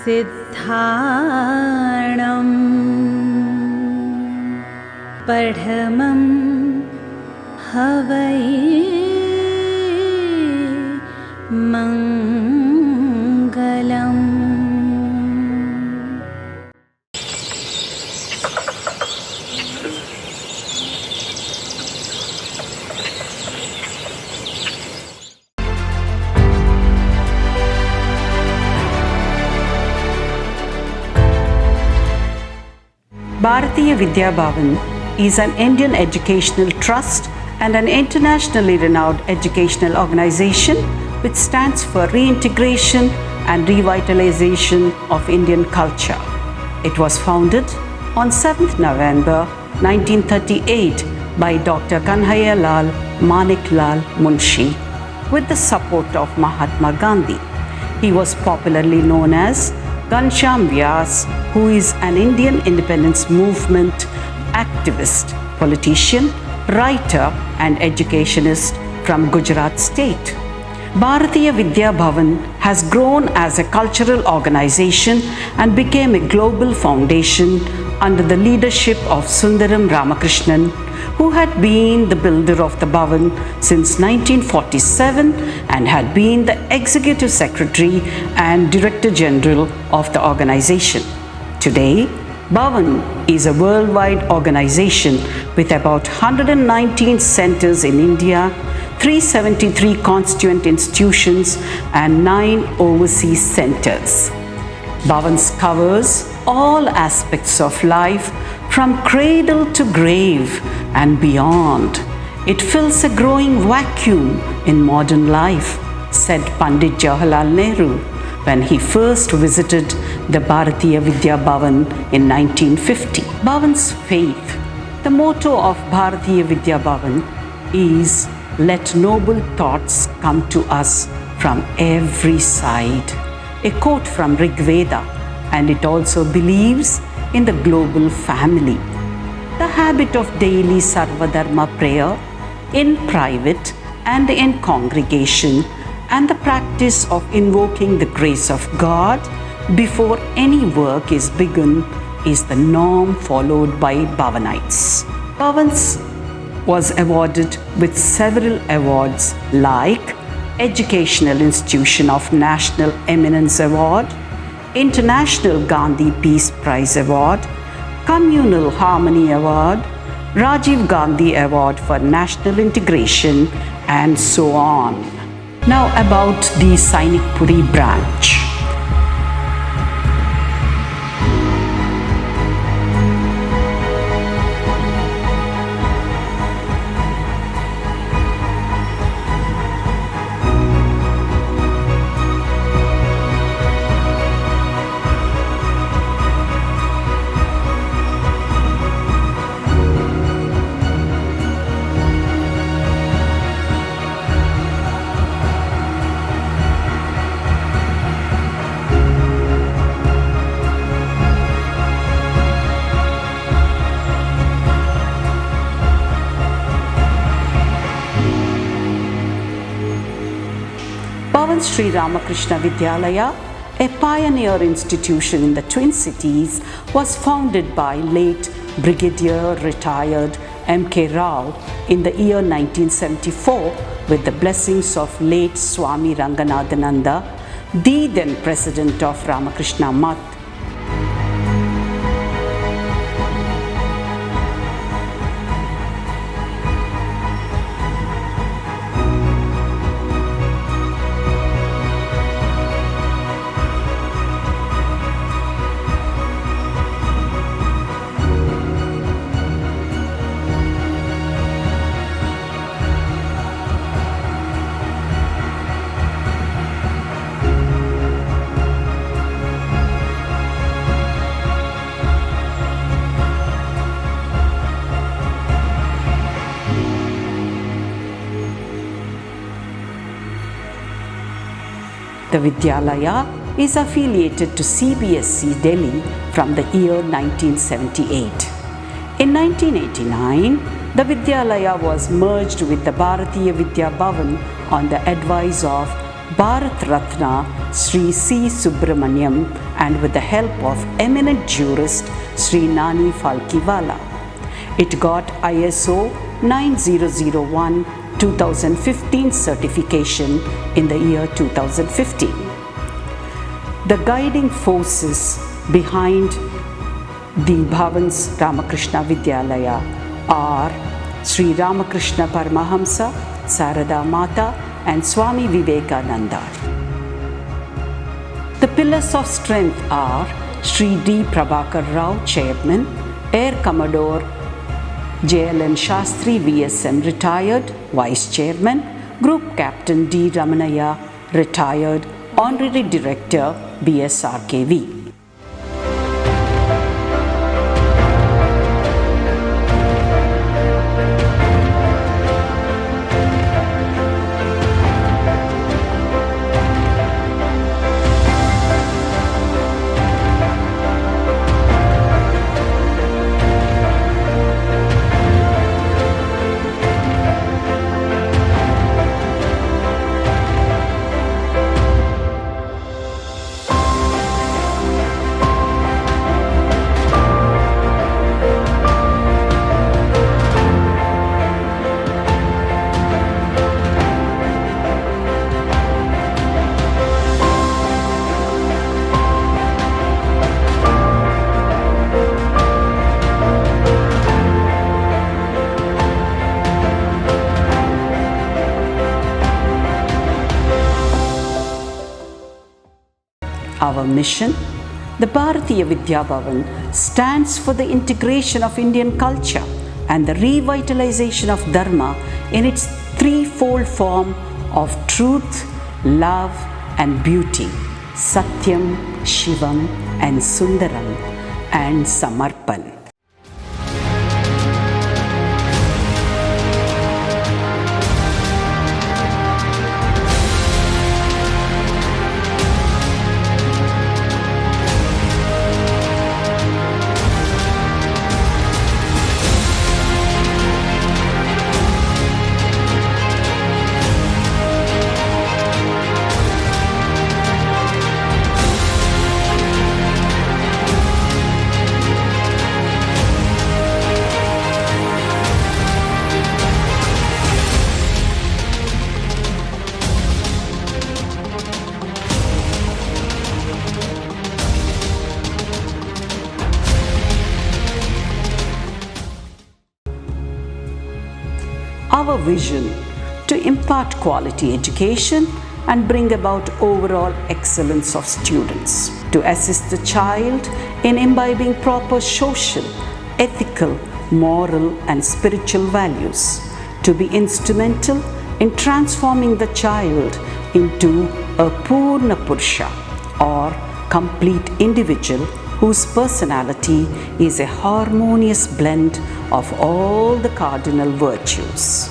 सिद्धाणं पढमं हवै मङ्गलम्। Bharatiya Vidya Bhavan is an Indian educational trust and an internationally renowned educational organization which stands for reintegration and revitalization of Indian culture. It was founded on 7th November 1938 by Dr. Kanhaiyalal Maniklal Munshi with the support of Mahatma Gandhi. He was popularly known as Ghanshyam Vyas, who is an Indian independence movement activist, politician, writer and educationist from Gujarat state. Bharatiya Vidya Bhavan has grown as a cultural organization and became a global foundation under the leadership of Sundaram Ramakrishnan, who had been the builder of the Bhavan since 1947 and had been the executive secretary and director general of the organization. Today, Bhavan is a worldwide organization with about 119 centers in India, 373 constituent institutions and 9 overseas centers. Bhavans covers all aspects of life from cradle to grave and beyond. It fills a growing vacuum in modern life, said Pandit Jawaharlal Nehru when he first visited the Bharatiya Vidya Bhavan in 1950. Bhavan's faith. The motto of Bharatiya Vidya Bhavan is "Let noble thoughts come to us from every side." A quote from Rig Veda, and it also believes in the global family. The habit of daily Sarvadharma prayer in private and in congregation and the practice of invoking the grace of God before any work is begun is the norm followed by Bhavanites. Bhavans was awarded with several awards like Educational Institution of National Eminence Award, International Gandhi Peace Prize Award, Communal Harmony Award, Rajiv Gandhi Award for National Integration, and so on. Now about the Sainik Puri branch. Bhavan Sri Ramakrishna Vidyalaya, a pioneer institution in the Twin Cities, was founded by late Brigadier Retired M.K. Rao in the year 1974 with the blessings of late Swami Ranganathananda, the then president of Ramakrishna Math. The Vidyalaya is affiliated to CBSE Delhi from the year 1978. In 1989, the Vidyalaya was merged with the Bharatiya Vidya Bhavan on the advice of Bharat Ratna Sri C. Subramaniam, and with the help of eminent jurist Sri Nani Falkiwala. It got ISO 9001 2015 certification in the year 2015. The guiding forces behind the Bhavan's Ramakrishna Vidyalaya are Sri Ramakrishna Paramahamsa, Sarada Mata, and Swami Vivekananda. The pillars of strength are Sri D. Prabhakar Rao, Chairman, Air Commodore JLN Shastri VSM, retired, Vice Chairman, Group Captain D. Ramanaya, retired, Honorary Director BSRKV. Our mission, the Bharatiya Vidya Bhavan, stands for the integration of Indian culture and the revitalization of Dharma in its threefold form of truth, love, and beauty, Satyam, Shivam, and Sundaram, and Samarpan. Our vision to impart quality education and bring about overall excellence of students, to assist the child in imbibing proper social, ethical, moral, and spiritual values, to be instrumental in transforming the child into a Purna Purusha or complete individual whose personality is a harmonious blend of all the cardinal virtues.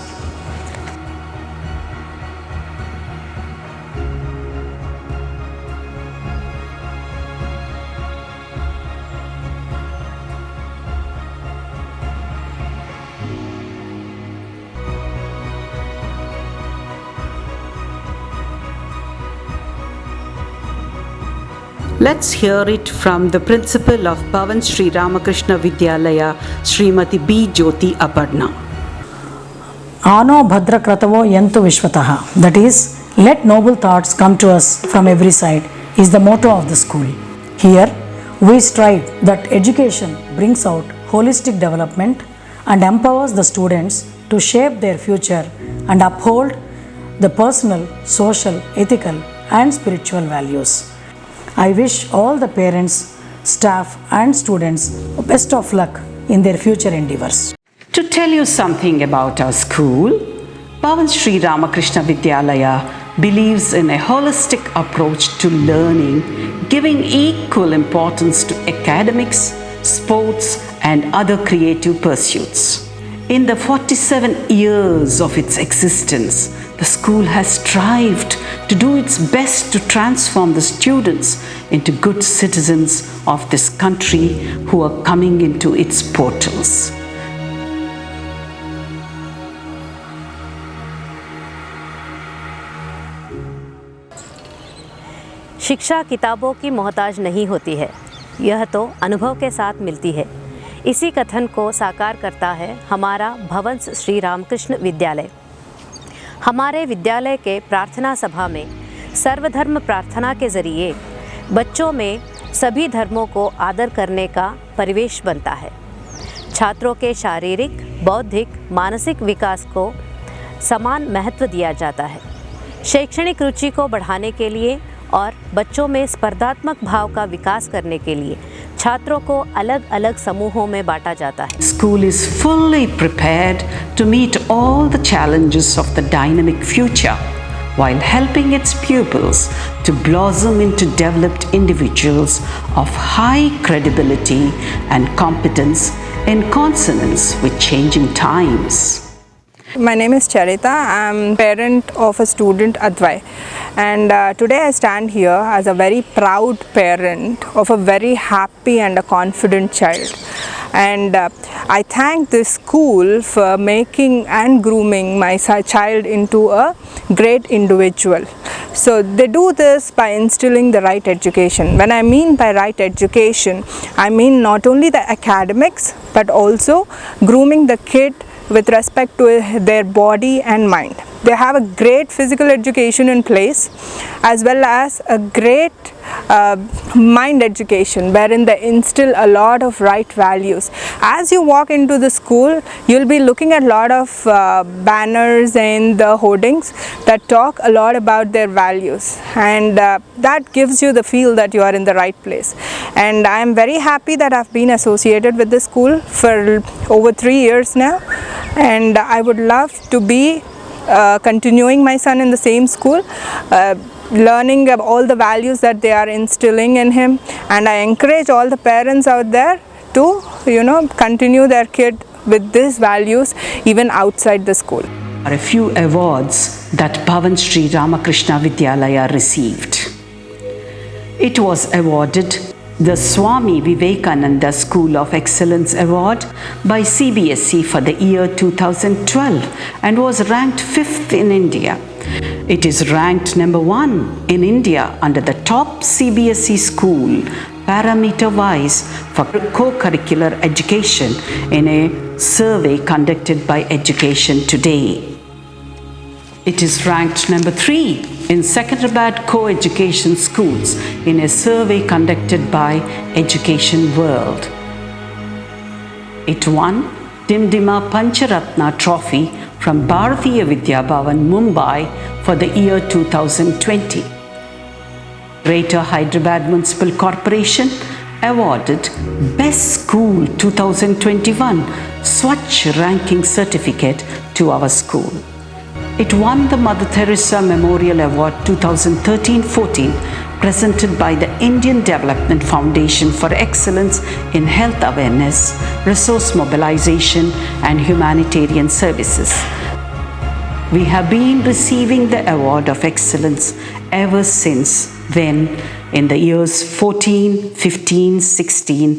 Let's hear it from the principal of Bhavan Sri Ramakrishna Vidyalaya, Srimati B. Jyoti Aparna. Ano Bhadra Kratavo Yantu Vishwataha. That is, let noble thoughts come to us from every side, is the motto of the school. Here, we strive that education brings out holistic development and empowers the students to shape their future and uphold the personal, social, ethical, and spiritual values. I wish all the parents, staff, and students best of luck in their future endeavors. To tell you something about our school, Bhavan Sri Ramakrishna Vidyalaya believes in a holistic approach to learning, giving equal importance to academics, sports, and other creative pursuits. In the 47 years of its existence, the school has strived to do its best to transform the students into good citizens of this country who are coming into its portals. शिक्षा किताबों की मोहताज नहीं होती है, यह तो अनुभव के साथ मिलती है। इसी कथन को साकार करता है हमारा भवंस श्री रामकृष्ण विद्यालय। हमारे विद्यालय के प्रार्थना सभा में सर्वधर्म प्रार्थना के ज़रिए बच्चों में सभी धर्मों को आदर करने का परिवेश बनता है। छात्रों के शारीरिक, बौद्धिक, मानसिक विकास को समान महत्व दिया जाता है। शैक्षणिक रुचि को बढ़ाने के लिए और बच्चों में स्पर्धात्मक भाव का विकास करने के लिए छात्रों को अलग अलग समूहों में बांटा जाता है। School is fully prepared to meet all the challenges of the dynamic future while helping its pupils to blossom into developed individuals of high credibility and competence in consonance with changing times. My name is Charita. I am parent of a student Advai, and today I stand here as a very proud parent of a very happy and a confident child. And I thank this school for making and grooming my child into a great individual. So they do this by instilling the right education. When I mean by right education, I mean not only the academics but also grooming the kid with respect to their body and mind. They have a great physical education in place as well as a great mind education wherein they instill a lot of right values. As you walk into the school, you'll be looking at a lot of banners and the hoardings that talk a lot about their values, and that gives you the feel that you are in the right place. And I am very happy that I've been associated with the school for over 3 years now, and I would love to be continuing my son in the same school, learning all the values that they are instilling in him. And I encourage all the parents out there to continue their kid with these values even outside the school. Are a few awards that Bhavan Sri Ramakrishna Vidyalaya received. It was awarded the Swami Vivekananda School of Excellence Award by CBSE for the year 2012 and was ranked 5th in India. It is ranked number 1 in India under the top CBSE school parameter-wise for co-curricular education in a survey conducted by Education Today. It is ranked number 3 in Secunderabad co-education schools in a survey conducted by Education World. It won Dimdima Pancharatna Trophy from Bharatiya Vidya Bhavan, Mumbai for the year 2020. Greater Hyderabad Municipal Corporation awarded Best School 2021 Swachh Ranking Certificate to our school. It won the Mother Teresa Memorial Award 2013-14 presented by the Indian Development Foundation for Excellence in Health Awareness, Resource Mobilization and Humanitarian Services. We have been receiving the Award of Excellence ever since then in the years 14, 15, 16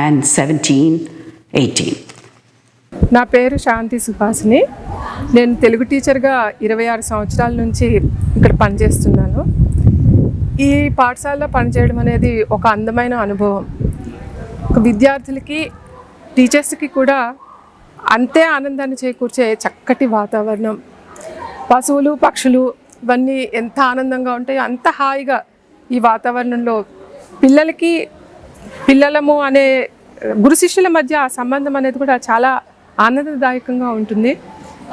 and 17, 18. నా పేరు శాంతి సుహాసిని. నేను తెలుగు టీచర్గా 26 సంవత్సరాల నుంచి ఇక్కడ పనిచేస్తున్నాను. ఈ పాఠశాలలో పనిచేయడం అనేది ఒక అందమైన అనుభవం. ఒక విద్యార్థులకి, టీచర్స్కి కూడా అంతే ఆనందాన్ని చేకూర్చే చక్కటి వాతావరణం, పశువులు, పక్షులు ఇవన్నీ ఎంత ఆనందంగా ఉంటాయో అంత హాయిగా ఈ వాతావరణంలో పిల్లలము అనే గురు శిష్యుల మధ్య ఆ సంబంధం అనేది కూడా చాలా ఆనందదాయకంగా ఉంటుంది.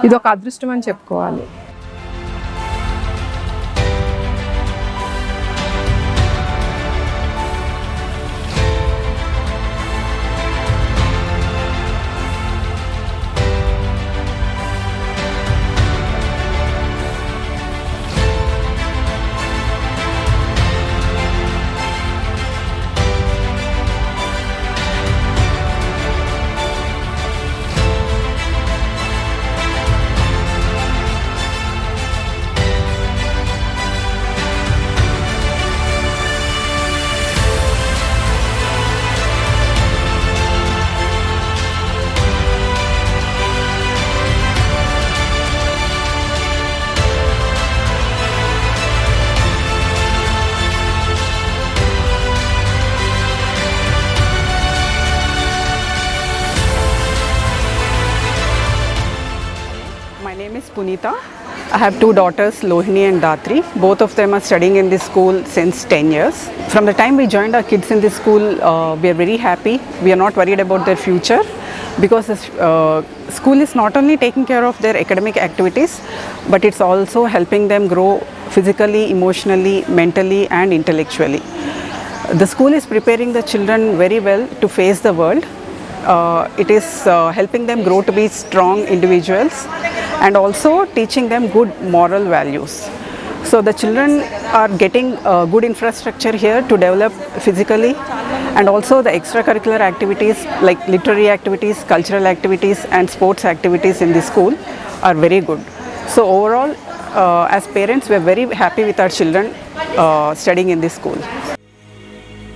ఇది ఒక అదృష్టం అని చెప్పుకోవాలి. Sunita. I have two daughters, Lohini and Datri. Both of them are studying in this school since 10 years. From the time we joined our kids in this school, we are very happy. We are not worried about their future because the school is not only taking care of their academic activities, but it's also helping them grow physically, emotionally, mentally and intellectually. The school is preparing the children very well to face the world. It is helping them grow to be strong individuals and also teaching them good moral values. So the children are getting good infrastructure here to develop physically, and also the extracurricular activities like literary activities, cultural activities and sports activities in the school are very good. So overall, as parents, we are very happy with our children studying in this school.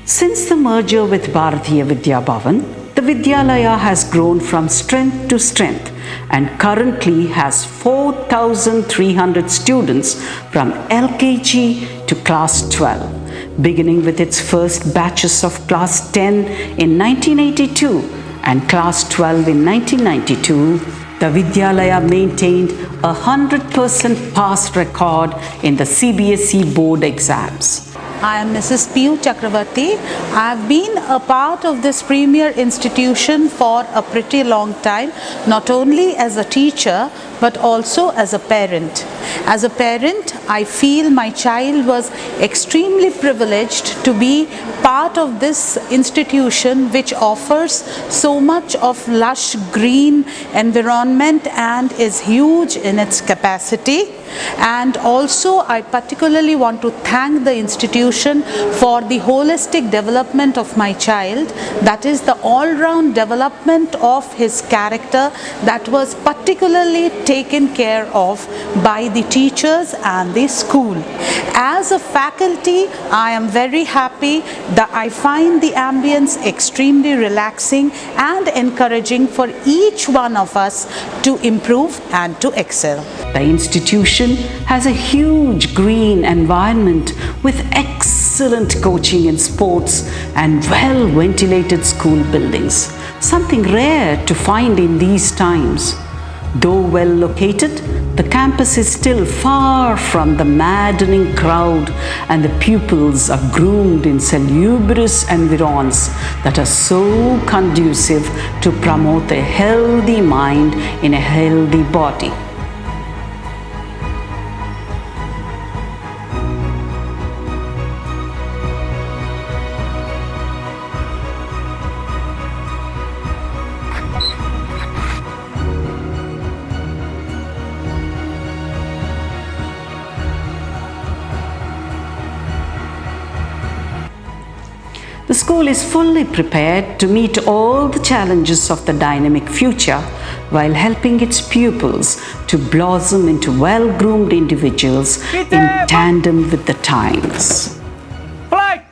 Since the merger with Bharatiya Vidya Bhavan, the Vidyalaya has grown from strength to strength and currently has 4,300 students from LKG to class 12, beginning with its first batches of class 10 in 1982 and class 12 in 1992. The Vidyalaya maintained a 100% pass record in the CBSE board exams. I am Mrs. Piyu Chakravarti. I have been a part of this premier institution for a pretty long time, not only as a teacher but also as a parent. As a parent, I feel my child was extremely privileged to be part of this institution which offers so much of lush green environment and is huge in its capacity. And also I particularly want to thank the institution for the holistic development of my child, that is the all-round development of his character that was particularly taken care of by the teachers and the school. As a faculty, I am very happy that I find the ambience extremely relaxing and encouraging for each one of us to improve and to excel. The institution has a huge green environment with excellent coaching in sports and well-ventilated school buildings, something rare to find in these times. Though well located, the campus is still far from the maddening crowd and the pupils are groomed in salubrious environs that are so conducive to promote a healthy mind in a healthy body. The school is fully prepared to meet all the challenges of the dynamic future while helping its pupils to blossom into well-groomed individuals in tandem with the times. Flight!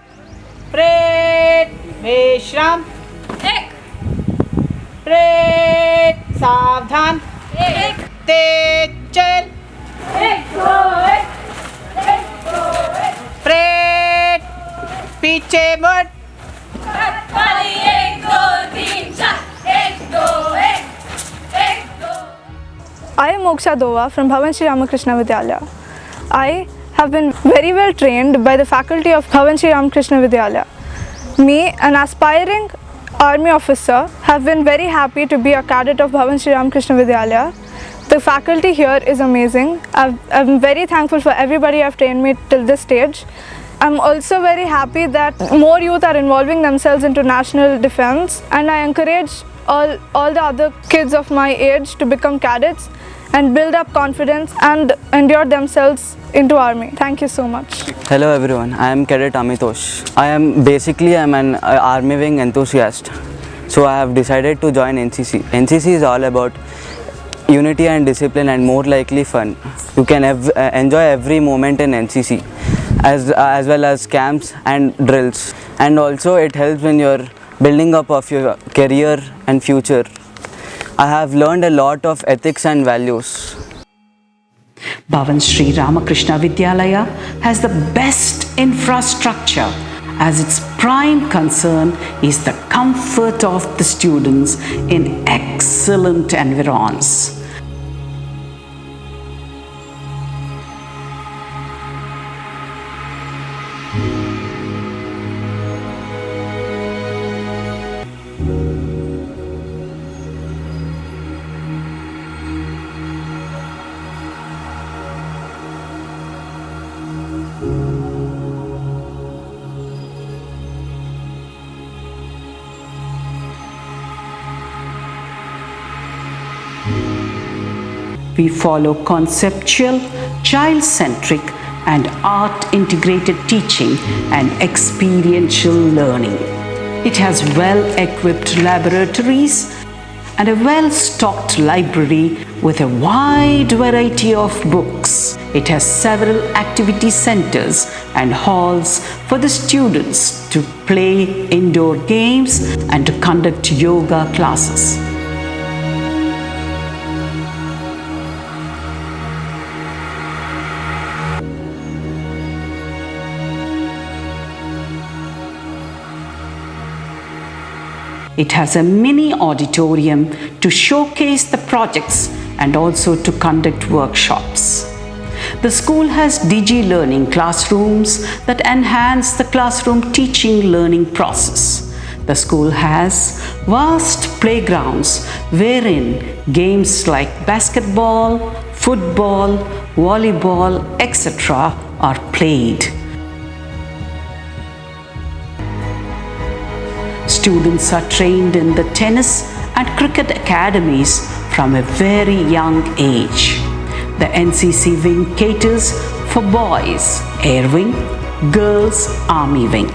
Parade! Vishram! Ek! Parade! Savdhan! Ek! Tejal! Ek! Parade! Piche mud! I am Moksha Dova from Bhavan Shri Ramakrishna Vidyalaya. I have been very well trained by the faculty of Bhavan Shri Ramakrishna Vidyalaya. Me, an aspiring army officer, have been very happy to be a cadet of Bhavan Shri Ramakrishna Vidyalaya. The faculty here is amazing. I'm very thankful for everybody who have trained me till this stage. I'm also very happy that more youth are involving themselves into national defense, and I encourage all the other kids of my age to become cadets and build up confidence and endure themselves into army. Thank you so much. Hello everyone, I am Cadet Amitosh. I am an army wing enthusiast. So I have decided to join NCC. NCC is all about unity and discipline and more likely fun. You can enjoy every moment in NCC. As well as camps and drills, and also it helps when you're building up of your career and future. I have learned a lot of ethics and values. Bhavan Shri Ramakrishna Vidyalaya has the best infrastructure, as its prime concern is the comfort of the students in excellent environs. We follow conceptual, child-centric and art-integrated teaching and experiential learning. It has well-equipped laboratories and a well-stocked library with a wide variety of books. It has several activity centers and halls for the students to play indoor games and to conduct yoga classes. It has a mini auditorium to showcase the projects and also to conduct workshops. The school has DigiLearning classrooms that enhance the classroom teaching learning process. The school has vast playgrounds wherein games like basketball, football, volleyball, etc. are played. Students are trained in the tennis and cricket academies from a very young age. The NCC wing caters for boys, air wing, girls, army wing.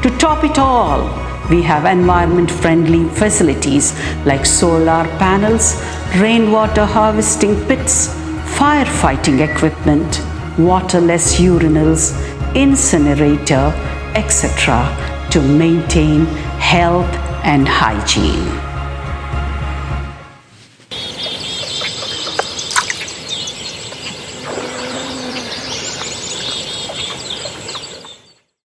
To top it all, we have environment-friendly facilities like solar panels, rainwater harvesting pits, firefighting equipment, waterless urinals, incinerator, etc. to maintain health and hygiene.